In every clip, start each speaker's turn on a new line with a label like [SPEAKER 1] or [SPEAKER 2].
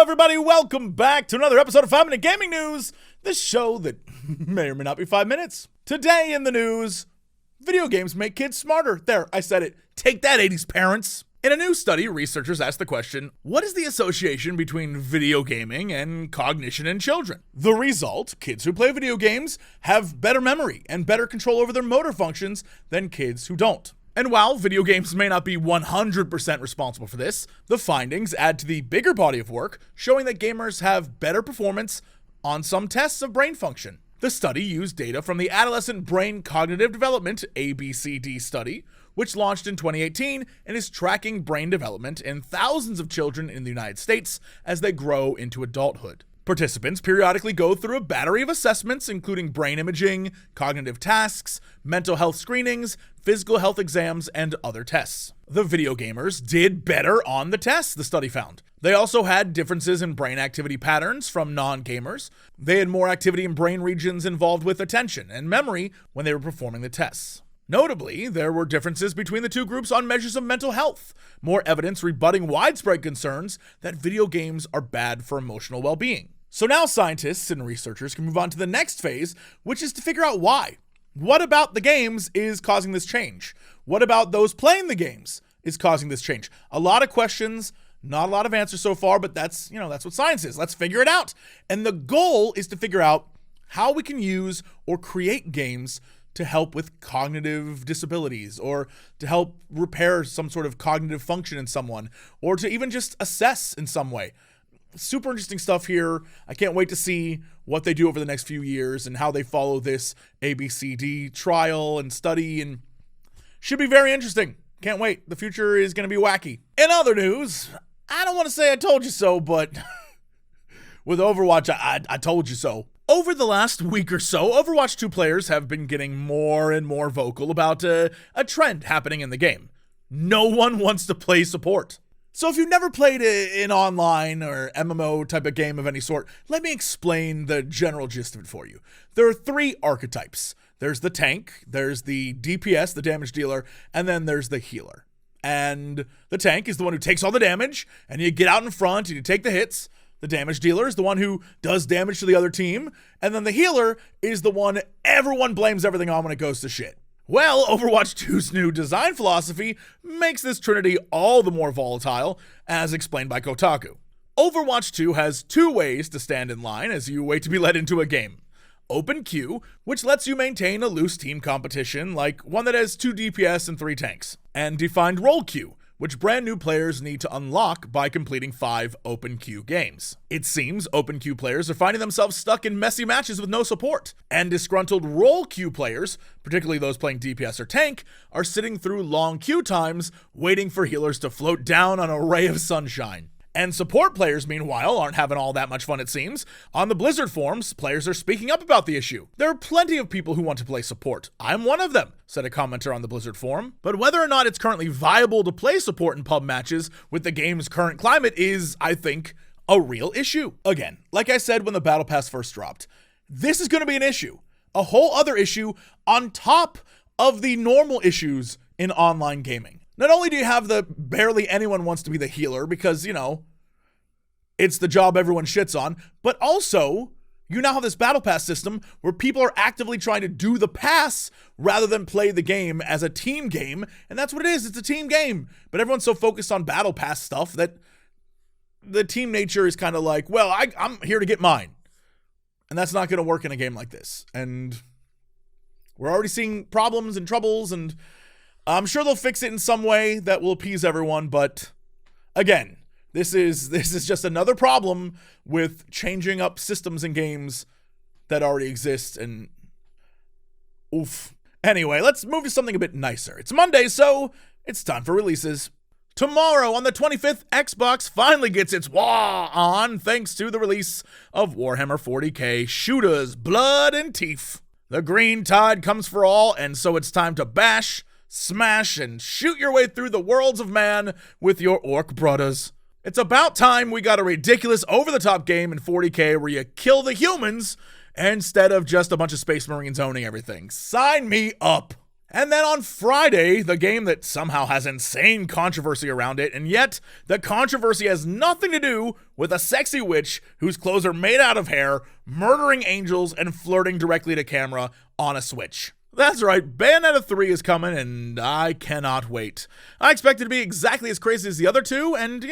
[SPEAKER 1] everybody, welcome back to another episode of 5 Minute Gaming News, the show that may or may not be 5 minutes. Today in the news, video games make kids smarter. There, I said it. Take that, 80s parents. In a new study, researchers asked the question, what is the association between video gaming and cognition in children? The result, kids who play video games have better memory and better control over their motor functions than kids who don't. And while video games may not be 100% responsible for this, the findings add to the bigger body of work showing that gamers have better performance on some tests of brain function. The study used data from the Adolescent Brain Cognitive Development ABCD study, which launched in 2018 and is tracking brain development in thousands of children in the United States as they grow into adulthood. Participants periodically go through a battery of assessments, including brain imaging, cognitive tasks, mental health screenings, physical health exams, and other tests. The video gamers did better on the tests, the study found. They also had differences in brain activity patterns from non-gamers. They had more activity in brain regions involved with attention and memory when they were performing the tests. Notably, there were differences between the two groups on measures of mental health, more evidence rebutting widespread concerns that video games are bad for emotional well-being. So now scientists and researchers can move on to the next phase, which is to figure out why. What about the games is causing this change? What about those playing the games is causing this change? A lot of questions, not a lot of answers so far, but that's what science is. Let's figure it out. And the goal is to figure out how we can use or create games to help with cognitive disabilities, or to help repair some sort of cognitive function in someone, or to even just assess in some way. Super interesting stuff here. I can't wait to see what they do over the next few years and how they follow this ABCD trial and study, and should be very interesting. Can't wait. The future is going to be wacky. In other news, I don't want to say I told you so, but with Overwatch, I told you so. Over the last week or so, Overwatch 2 players have been getting more and more vocal about a trend happening in the game. No one wants to play support. So if you've never played an online or MMO type of game of any sort, let me explain the general gist of it for you. There are three archetypes. There's the tank, there's the DPS, the damage dealer, and then there's the healer. And the tank is the one who takes all the damage, and you get out in front and you take the hits. The damage dealer is the one who does damage to the other team, and then the healer is the one everyone blames everything on when it goes to shit. Well, Overwatch 2's new design philosophy makes this trinity all the more volatile, as explained by Kotaku. Overwatch 2 has two ways to stand in line as you wait to be led into a game. Open queue, which lets you maintain a loose team competition, like one that has 2 DPS and 3 tanks. And defined role queue, which brand new players need to unlock by completing 5 open queue games. It seems open queue players are finding themselves stuck in messy matches with no support, and disgruntled role queue players, particularly those playing DPS or tank, are sitting through long queue times waiting for healers to float down on a ray of sunshine. And support players, meanwhile, aren't having all that much fun, it seems. On the Blizzard forums, players are speaking up about the issue. There are plenty of people who want to play support. I'm one of them, said a commenter on the Blizzard forum. But whether or not it's currently viable to play support in pub matches with the game's current climate is, I think, a real issue. Again, like I said when the Battle Pass first dropped, this is going to be an issue. A whole other issue on top of the normal issues in online gaming. Not only do you have the barely anyone wants to be the healer because, it's the job everyone shits on, but also you now have this battle pass system where people are actively trying to do the pass rather than play the game as a team game. And that's what it is. It's a team game. But everyone's so focused on battle pass stuff that the team nature is kind of like, well, I'm here to get mine. And that's not going to work in a game like this. And we're already seeing problems and troubles, and I'm sure they'll fix it in some way that will appease everyone, but again, this is just another problem with changing up systems in games that already exist, and oof. Anyway, let's move to something a bit nicer. It's Monday, so it's time for releases. Tomorrow, on the 25th, Xbox finally gets its wah on thanks to the release of Warhammer 40k Shooters, Blood and Teeth. The green tide comes for all, and so it's time to bash, smash, and shoot your way through the worlds of man with your orc brothers. It's about time we got a ridiculous over-the-top game in 40k where you kill the humans instead of just a bunch of space marines owning everything. Sign me up. And then on Friday, the game that somehow has insane controversy around it, and yet the controversy has nothing to do with a sexy witch whose clothes are made out of hair, murdering angels, and flirting directly to camera on a Switch. That's right, Bayonetta 3 is coming, and I cannot wait. I expect it to be exactly as crazy as the other two, and,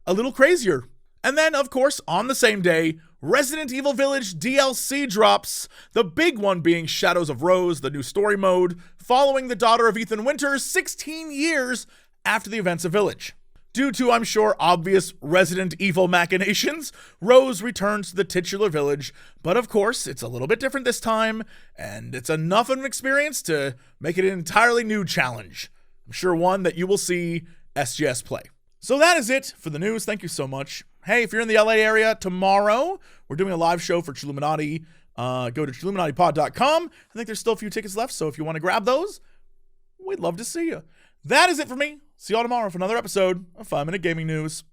[SPEAKER 1] a little crazier. And then, of course, on the same day, Resident Evil Village DLC drops, the big one being Shadows of Rose, the new story mode, following the daughter of Ethan Winters 16 years after the events of Village. Due to, I'm sure, obvious Resident Evil machinations, Rose returns to the titular village, but of course, it's a little bit different this time, and it's enough of an experience to make it an entirely new challenge. I'm sure one that you will see SGS play. So that is it for the news. Thank you so much. Hey, if you're in the LA area tomorrow, we're doing a live show for Chilluminati. Go to chilluminatipod.com. I think there's still a few tickets left, so if you want to grab those, we'd love to see you. That is it for me. See y'all tomorrow for another episode of 5 Minute Gaming News.